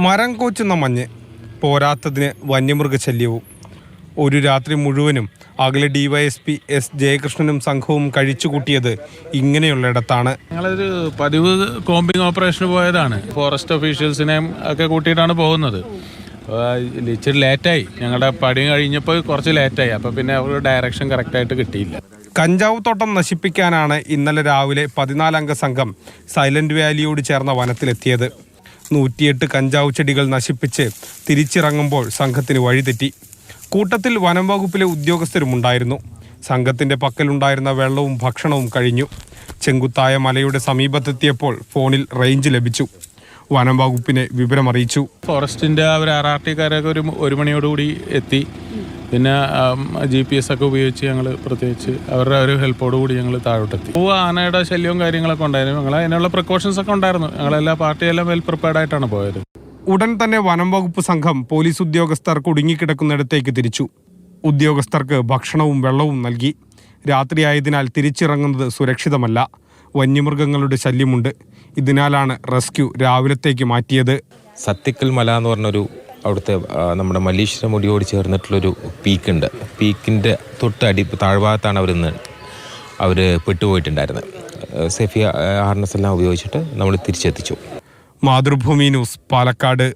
മരം കോച്ചുന്ന മഞ്ഞ്, പോരാത്തതിന് വന്യമൃഗശല്യവും. ഒരു രാത്രി മുഴുവനും അകലെ ഡിവൈഎസ്പി എസ് ജയകൃഷ്ണനും സംഘവും കഴിച്ചുകൂട്ടിയത് ഇങ്ങനെയുള്ളിടത്താണ്. ഞങ്ങളൊരു പതിവ് കോമ്പിംഗ് ഓപ്പറേഷന് പോയതാണ്. ഫോറസ്റ്റ് ഒഫീഷ്യൽസിനെയും ഒക്കെ കൂട്ടിയിട്ടാണ് പോകുന്നത്. ഇച്ചിരി ലേറ്റായി, ഞങ്ങളുടെ പണി കഴിഞ്ഞപ്പോൾ കുറച്ച് ലേറ്റായി. അപ്പോൾ പിന്നെ അവർക്ക് ഡയറക്ഷൻ കറക്റ്റായിട്ട് കിട്ടിയില്ല. കഞ്ചാവ് തോട്ടം നശിപ്പിക്കാനാണ് ഇന്നലെ രാവിലെ 14 അംഗ സംഘം സൈലന്റ് വാലിയോട് ചേർന്ന വനത്തിലെത്തിയത്. 108 കഞ്ചാവ് ചെടികൾ നശിപ്പിച്ച് തിരിച്ചിറങ്ങുമ്പോൾ സംഘത്തിന് വഴിതെറ്റി. കൂട്ടത്തിൽ വനം വകുപ്പിലെ ഉദ്യോഗസ്ഥരുമുണ്ടായിരുന്നു. സംഘത്തിന്റെ പക്കലുണ്ടായിരുന്ന വെള്ളവും ഭക്ഷണവും കഴിഞ്ഞു. ചെങ്കുത്തായ മലയുടെ സമീപത്തെത്തിയപ്പോൾ ഫോണിൽ റേഞ്ച് ലഭിച്ചു. വനം വകുപ്പിനെ വിവരമറിയിച്ചു. ഫോറസ്റ്റിന്റെ RRTക്കാരൊക്കെ ഒരു മണിയോടുകൂടി എത്തി. പിന്നെ GPS ഒക്കെ ഉപയോഗിച്ച് ഞങ്ങൾ പ്രത്യേകിച്ച് അവരുടെ ഒരു ഹെൽപ്പോടുകൂടി ഞങ്ങൾ താഴോട്ടെത്തി. ആനയുടെ ശല്യവും കാര്യങ്ങളൊക്കെ ഉണ്ടായിരുന്നു. ഞങ്ങൾ അതിനുള്ള പ്രിക്കോഷൻസ് ഒക്കെ ഉണ്ടായിരുന്നു. ഞങ്ങളെല്ലാ പാർട്ടിയെല്ലാം വെൽ പ്രിപ്പയർഡ് ആയിട്ടാണ് പോയത്. ഉടൻ തന്നെ വനം വകുപ്പ് സംഘം പോലീസ് ഉദ്യോഗസ്ഥർ കുടുങ്ങിക്കിടക്കുന്നിടത്തേക്ക് തിരിച്ചു. ഉദ്യോഗസ്ഥർക്ക് ഭക്ഷണവും വെള്ളവും നൽകി. രാത്രിയായതിനാൽ തിരിച്ചിറങ്ങുന്നത് സുരക്ഷിതമല്ല. വന്യമൃഗങ്ങളുടെ ശല്യമുണ്ട്. ഇതിനാലാണ് റെസ്ക്യൂ രാവിലത്തേക്ക് മാറ്റിയത്. സത്യക്കൽ മല എന്ന് പറഞ്ഞൊരു അവിടുത്തെ നമ്മുടെ മല്ലീശ്വര മുടിയോട് ചേർന്നിട്ടുള്ളൊരു പീക്കുണ്ട്. പീക്കിൻ്റെ താഴ്ഭാഗത്താണ് അവർ പെട്ടുപോയിട്ടുണ്ടായിരുന്നത്. സേഫ്റ്റി ഹാർനസ് എല്ലാം ഉപയോഗിച്ചിട്ട് നമ്മൾ തിരിച്ചെത്തിച്ചു. മാതൃഭൂമി ന്യൂസ്, പാലക്കാട്.